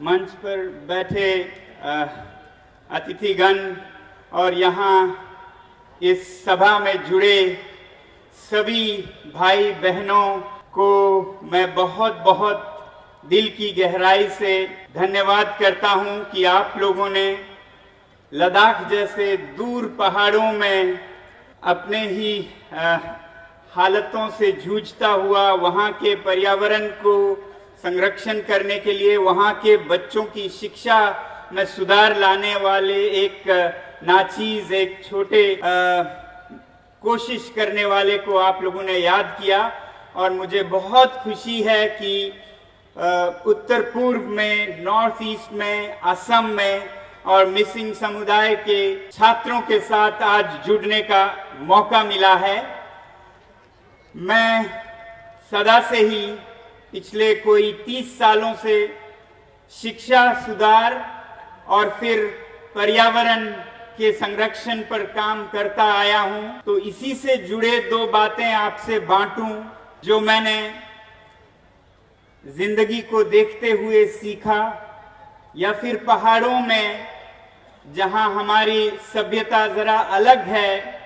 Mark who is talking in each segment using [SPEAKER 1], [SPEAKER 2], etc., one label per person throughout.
[SPEAKER 1] मंच पर बैठे अतिथिगण और यहाँ इस सभा में जुड़े सभी भाई बहनों को मैं बहुत बहुत दिल की गहराई से धन्यवाद करता हूँ कि आप लोगों ने लद्दाख जैसे दूर पहाड़ों में अपने ही हालतों से जूझता हुआ वहाँ के पर्यावरण को संरक्षण करने के लिए, वहाँ के बच्चों की शिक्षा में सुधार लाने वाले एक नाचीज, एक छोटे कोशिश करने वाले को आप लोगों ने याद किया। और मुझे बहुत खुशी है कि उत्तर पूर्व में, नॉर्थ ईस्ट में, असम में और मिसिंग समुदाय के छात्रों के साथ आज जुड़ने का मौका मिला है। मैं सदा से ही पिछले कोई 30 सालों से शिक्षा सुधार और फिर पर्यावरण के संरक्षण पर काम करता आया हूं, तो इसी से जुड़े दो बातें आपसे बांटूं जो मैंने जिंदगी को देखते हुए सीखा, या फिर पहाड़ों में जहां हमारी सभ्यता जरा अलग है,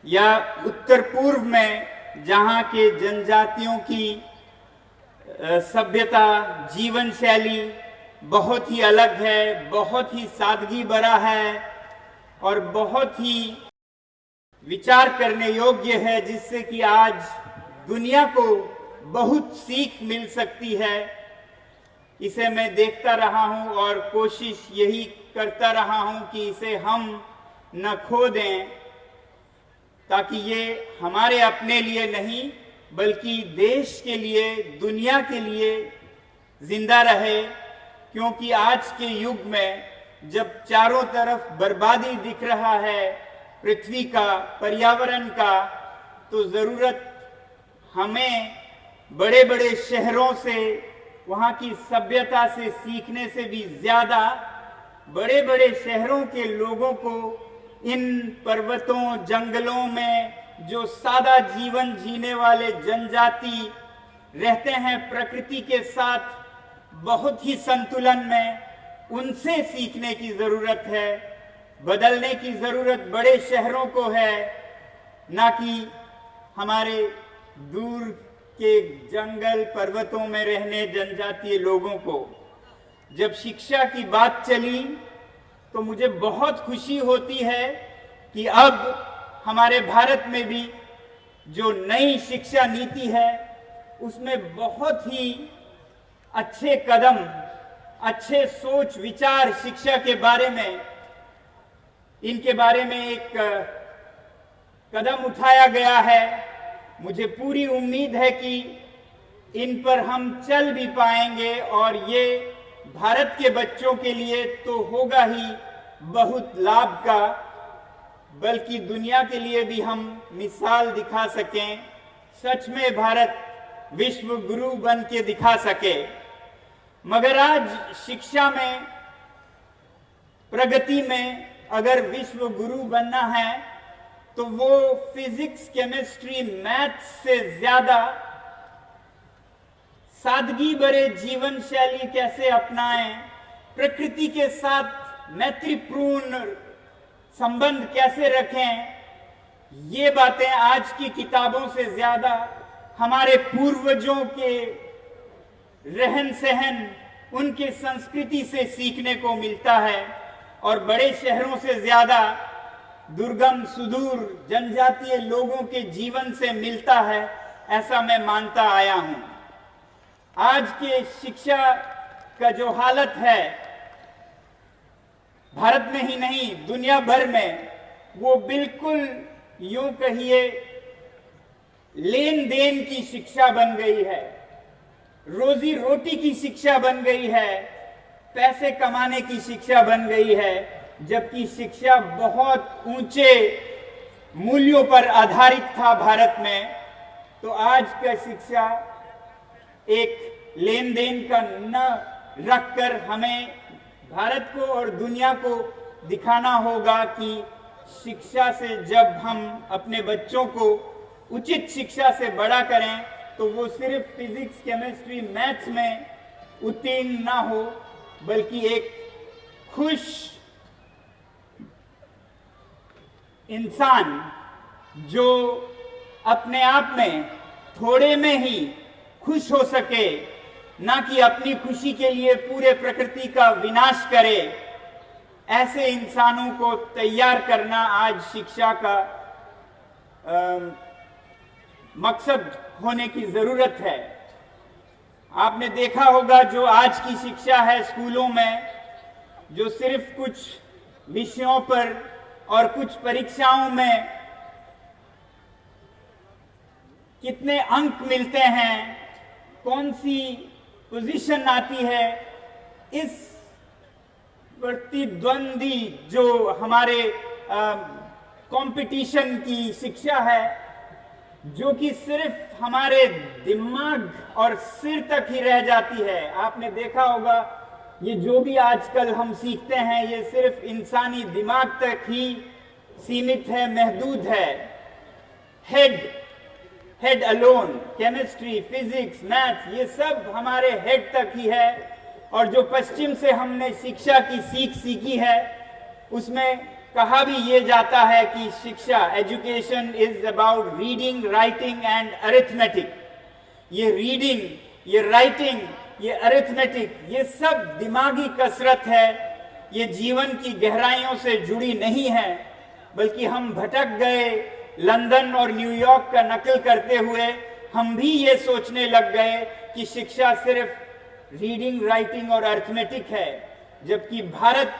[SPEAKER 1] या उत्तर पूर्व में जहां के जनजातियों की सभ्यता, जीवन शैली बहुत ही अलग है, बहुत ही सादगी भरा है और बहुत ही विचार करने योग्य है, जिससे कि आज दुनिया को बहुत सीख मिल सकती है। इसे मैं देखता रहा हूं और कोशिश यही करता रहा हूं कि इसे हम न खो दें, ताकि ये हमारे अपने लिए नहीं बल्कि देश के लिए, दुनिया के लिए जिंदा रहे। क्योंकि आज के युग में जब चारों तरफ बर्बादी दिख रहा है पृथ्वी का, पर्यावरण का, तो जरूरत हमें बड़े बड़े शहरों से, वहाँ की सभ्यता से सीखने से भी ज्यादा बड़े बड़े शहरों के लोगों को इन पर्वतों, जंगलों में जो सादा जीवन जीने वाले जनजाति रहते हैं प्रकृति के साथ बहुत ही संतुलन में, उनसे सीखने की जरूरत है। बदलने की जरूरत बड़े शहरों को है, ना कि हमारे दूर के जंगल पर्वतों में रहने जनजातीय लोगों को। जब शिक्षा की बात चली तो मुझे बहुत खुशी होती है कि अब हमारे भारत में भी जो नई शिक्षा नीति है उसमें बहुत ही अच्छे कदम, अच्छे सोच विचार शिक्षा के बारे में, इनके बारे में एक कदम उठाया गया है। मुझे पूरी उम्मीद है कि इन पर हम चल भी पाएंगे और ये भारत के बच्चों के लिए तो होगा ही बहुत लाभ का, बल्कि दुनिया के लिए भी हम मिसाल दिखा सकें, सच में भारत विश्व गुरु बन के दिखा सके। मगर आज शिक्षा में, प्रगति में अगर विश्व गुरु बनना है तो वो फिजिक्स, केमिस्ट्री, मैथ्स से ज्यादा सादगी भरे जीवन शैली कैसे अपनाएं, प्रकृति के साथ मैत्रीपूर्ण संबंध कैसे रखें, ये बातें आज की किताबों से ज्यादा हमारे पूर्वजों के रहन सहन, उनके संस्कृति से सीखने को मिलता है और बड़े शहरों से ज्यादा दुर्गम सुदूर जनजातीय लोगों के जीवन से मिलता है, ऐसा मैं मानता आया हूं। आज के शिक्षा का जो हालत है भारत में ही नहीं दुनिया भर में, वो बिल्कुल यूं कहिए लेन देन की शिक्षा बन गई है, रोजी रोटी की शिक्षा बन गई है, पैसे कमाने की शिक्षा बन गई है, जबकि शिक्षा बहुत ऊंचे मूल्यों पर आधारित था भारत में। तो आज का शिक्षा एक लेन देन का न रखकर हमें भारत को और दुनिया को दिखाना होगा कि शिक्षा से जब हम अपने बच्चों को उचित शिक्षा से बड़ा करें तो वो सिर्फ फिजिक्स, केमिस्ट्री, मैथ्स में उत्तीर्ण ना हो, बल्कि एक खुश इंसान जो अपने आप में थोड़े में ही खुश हो सके, ना कि अपनी खुशी के लिए पूरे प्रकृति का विनाश करे, ऐसे इंसानों को तैयार करना आज शिक्षा का मकसद होने की जरूरत है। आपने देखा होगा जो आज की शिक्षा है स्कूलों में, जो सिर्फ कुछ विषयों पर और कुछ परीक्षाओं में कितने अंक मिलते हैं, कौन सी पोजीशन आती है, इस प्रतिद्वंदी जो हमारे कंपटीशन की शिक्षा है, जो कि सिर्फ हमारे दिमाग और सिर तक ही रह जाती है। आपने देखा होगा ये जो भी आजकल हम सीखते हैं ये सिर्फ इंसानी दिमाग तक ही सीमित है, महदूद है। Head alone, chemistry, physics, math, ये सब हमारे हेड तक ही है। और जो पश्चिम से हमने शिक्षा की सीख सीखी है उसमें कहा भी ये जाता है कि शिक्षा, education is about reading, writing and arithmetic. ये रीडिंग, ये राइटिंग, ये अरिथमेटिक, ये सब दिमागी कसरत है, ये जीवन की गहराइयों से जुड़ी नहीं है, बल्कि हम भटक गए। लंदन और न्यूयॉर्क का नकल करते हुए हम भी ये सोचने लग गए कि शिक्षा सिर्फ रीडिंग, राइटिंग और अरिथमेटिक है, जबकि भारत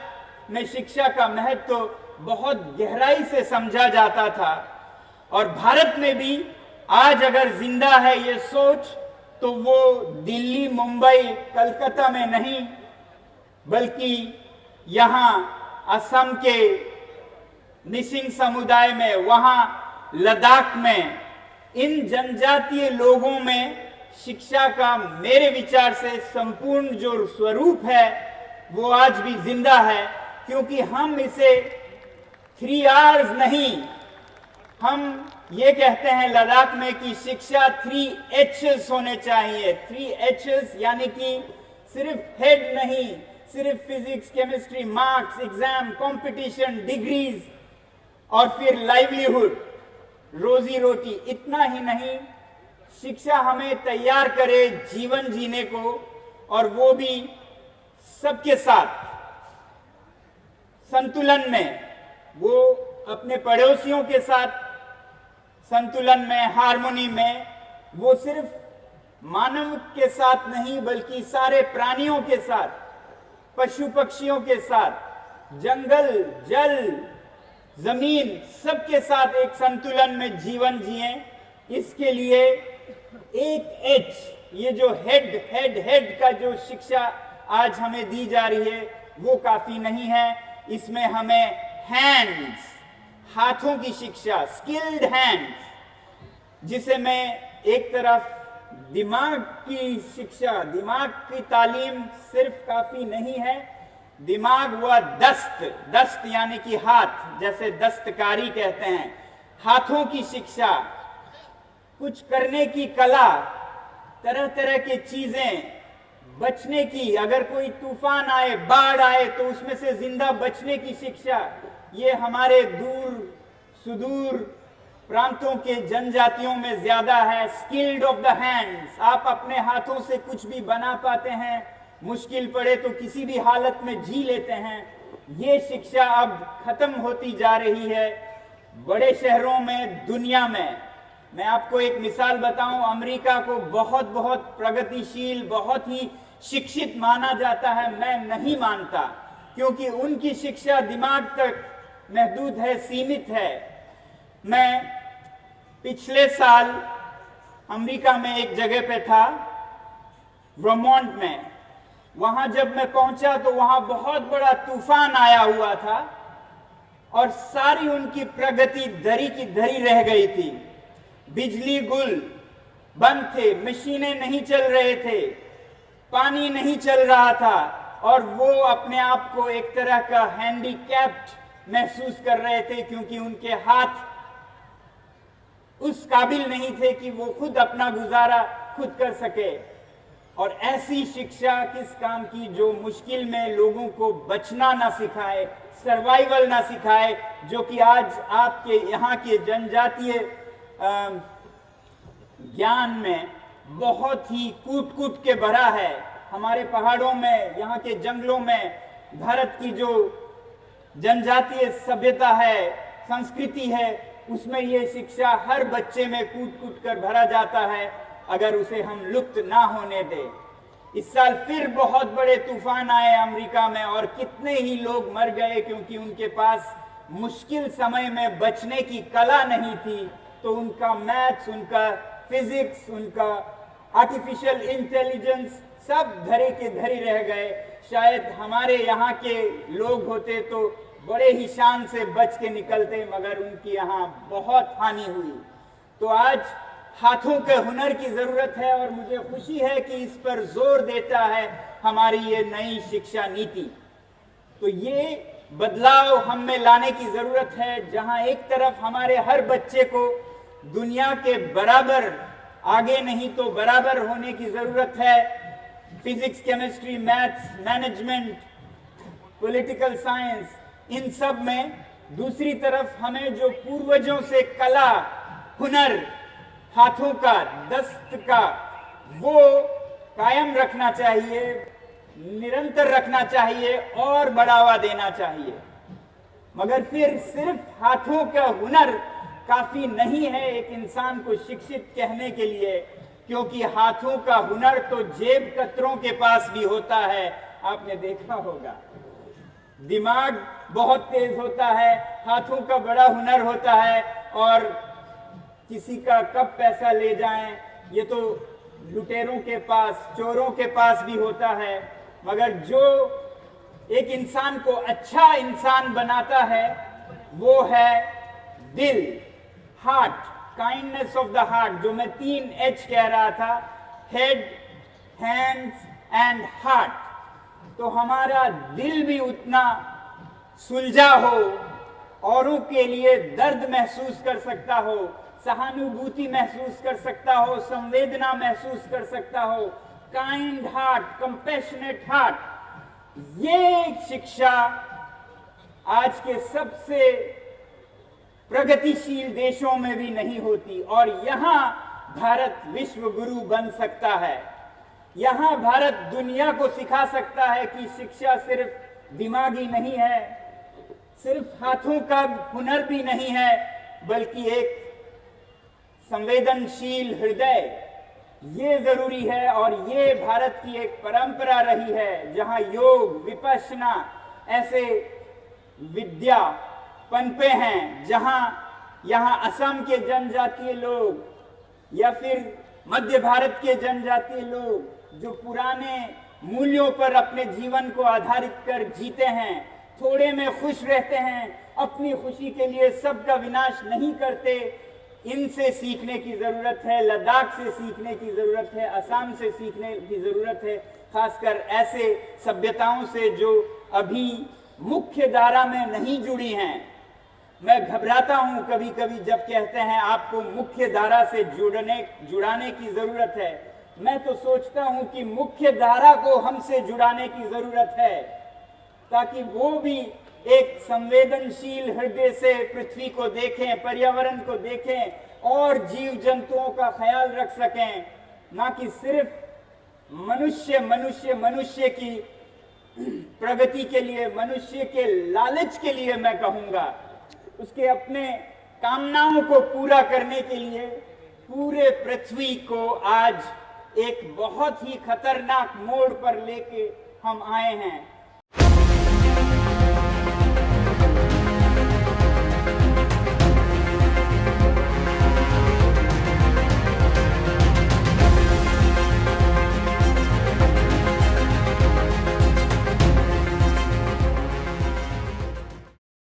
[SPEAKER 1] में शिक्षा का महत्व तो बहुत गहराई से समझा जाता था। और भारत में भी आज अगर जिंदा है ये सोच, तो वो दिल्ली, मुंबई, कलकत्ता में नहीं, बल्कि यहाँ असम के मिसिंग समुदाय में, वहाँ लद्दाख में, इन जनजातीय लोगों में शिक्षा का मेरे विचार से संपूर्ण जो स्वरूप है वो आज भी जिंदा है। क्योंकि हम इसे 3 R's नहीं, हम ये कहते हैं लद्दाख में कि शिक्षा 3 H's होने चाहिए। 3 H's यानी कि सिर्फ हेड नहीं, सिर्फ physics, chemistry, marks, exam, competition, degrees और फिर लाइवलीहुड, रोजी रोटी, इतना ही नहीं, शिक्षा हमें तैयार करे जीवन जीने को, और वो भी सबके साथ संतुलन में, वो अपने पड़ोसियों के साथ संतुलन में, हार्मोनी में, वो सिर्फ मानव के साथ नहीं बल्कि सारे प्राणियों के साथ, पशु पक्षियों के साथ, जंगल, जल, जमीन, सबके साथ एक संतुलन में जीवन जिए। इसके लिए एक H, ये जो हेड का जो शिक्षा आज हमें दी जा रही है वो काफी नहीं है। इसमें हमें हैंड्स, हाथों की शिक्षा, स्किल्ड हैंड्स, जिसे मैं एक तरफ दिमाग की शिक्षा, दिमाग की तालीम सिर्फ काफी नहीं है, दिमाग व दस्त यानी कि हाथ, जैसे दस्तकारी कहते हैं, हाथों की शिक्षा, कुछ करने की कला, तरह तरह की चीजें, बचने की, अगर कोई तूफान आए, बाढ़ आए तो उसमें से जिंदा बचने की शिक्षा, ये हमारे दूर सुदूर प्रांतों के जनजातियों में ज्यादा है। स्किल्ड ऑफ द हैंड्स, आप अपने हाथों से कुछ भी बना पाते हैं, मुश्किल पड़े तो किसी भी हालत में जी लेते हैं। ये शिक्षा अब खत्म होती जा रही है बड़े शहरों में, दुनिया में। मैं आपको एक मिसाल बताऊं, अमेरिका को बहुत बहुत प्रगतिशील, बहुत ही शिक्षित माना जाता है। मैं नहीं मानता, क्योंकि उनकी शिक्षा दिमाग तक महदूद है, सीमित है। मैं पिछले साल अमेरिका में एक जगह पे था, वर्मोंट में। वहां जब मैं पहुंचा तो वहां बहुत बड़ा तूफान आया हुआ था और सारी उनकी प्रगति दरी की दरी रह गई थी। बिजली गुल बंद थे, मशीनें नहीं चल रहे थे, पानी नहीं चल रहा था, और वो अपने आप को एक तरह का हैंडीकैप्ड महसूस कर रहे थे, क्योंकि उनके हाथ उस काबिल नहीं थे कि वो खुद अपना गुजारा खुद कर सके। और ऐसी शिक्षा किस काम की जो मुश्किल में लोगों को बचना ना सिखाए, सर्वाइवल ना सिखाए, जो कि आज आपके यहाँ के जनजातीय ज्ञान में बहुत ही कूट कूट के भरा है। हमारे पहाड़ों में, यहाँ के जंगलों में भारत की जो जनजातीय सभ्यता है, संस्कृति है, उसमें ये शिक्षा हर बच्चे में कूट कूट कर भरा जाता है, अगर उसे हम लुप्त ना होने दें। इस साल फिर बहुत बड़े तूफान आए अमेरिका में और कितने ही लोग मर गए क्योंकि उनके पास मुश्किल समय में बचने की कला नहीं थी। तो उनका मैथ्स, उनका फिजिक्स, उनका आर्टिफिशियल इंटेलिजेंस सब धरे के धरे रह गए। शायद हमारे यहाँ के लोग होते तो बड़े ही शान से बच के निकलते, मगर उनकी यहाँ बहुत हानि हुई। तो आज हाथों के हुनर की जरूरत है और मुझे खुशी है कि इस पर जोर देता है हमारी ये नई शिक्षा नीति। तो ये बदलाव हम में लाने की जरूरत है, जहां एक तरफ हमारे हर बच्चे को दुनिया के बराबर, आगे नहीं तो बराबर होने की जरूरत है, physics, chemistry, maths, management, political science, इन सब में। दूसरी तरफ हमें जो पूर्वजों से कला, हुनर, हाथों का, दस्त का, वो कायम रखना चाहिए, निरंतर रखना चाहिए और बढ़ावा देना चाहिए। मगर फिर सिर्फ हाथों का हुनर काफी नहीं है एक इंसान को शिक्षित कहने के लिए, क्योंकि हाथों का हुनर तो जेब कतरों के पास भी होता है। आपने देखा होगा, दिमाग बहुत तेज होता है, हाथों का बड़ा हुनर होता है, और किसी का कब पैसा ले जाएं ये तो लुटेरों के पास, चोरों के पास भी होता है। मगर जो एक इंसान को अच्छा इंसान बनाता है वो है दिल, heart, kindness of the heart, जो मैं 3 H कह रहा था, हेड, हैंड्स एंड हार्ट। तो हमारा दिल भी उतना सुलझा हो, औरों के लिए दर्द महसूस कर सकता हो, सहानुभूति महसूस कर सकता हो, संवेदना महसूस कर सकता हो, काइंड हार्ट, कंपैशनेट हार्ट। ये शिक्षा आज के सबसे प्रगतिशील देशों में भी नहीं होती, और यहाँ भारत विश्व गुरु बन सकता है। यहाँ भारत दुनिया को सिखा सकता है कि शिक्षा सिर्फ दिमागी नहीं है, सिर्फ हाथों का हुनर भी नहीं है, बल्कि एक संवेदनशील हृदय, ये जरूरी है। और ये भारत की एक परंपरा रही है, जहाँ योग, विपश्यना ऐसे विद्या पनपे हैं, जहाँ यहाँ असम के जनजातीय लोग या फिर मध्य भारत के जनजातीय लोग जो पुराने मूल्यों पर अपने जीवन को आधारित कर जीते हैं, थोड़े में खुश रहते हैं, अपनी खुशी के लिए सबका विनाश नहीं करते, इनसे सीखने की जरूरत है। लद्दाख से सीखने की जरूरत है, असम से सीखने की जरूरत है, खासकर ऐसे सभ्यताओं से जो अभी मुख्य धारा में नहीं जुड़ी हैं। मैं घबराता हूं कभी कभी जब कहते हैं आपको मुख्य धारा से जुड़ाने की जरूरत है। मैं तो सोचता हूं कि मुख्य धारा को हमसे जुड़ाने की जरूरत है, ताकि वो भी एक संवेदनशील हृदय से पृथ्वी को देखें, पर्यावरण को देखें और जीव जंतुओं का ख्याल रख सकें, ना कि सिर्फ मनुष्य की प्रगति के लिए, मनुष्य के लालच के लिए, मैं कहूंगा उसके अपने कामनाओं को पूरा करने के लिए पूरे पृथ्वी को आज एक बहुत ही खतरनाक मोड़ पर लेके हम आए हैं।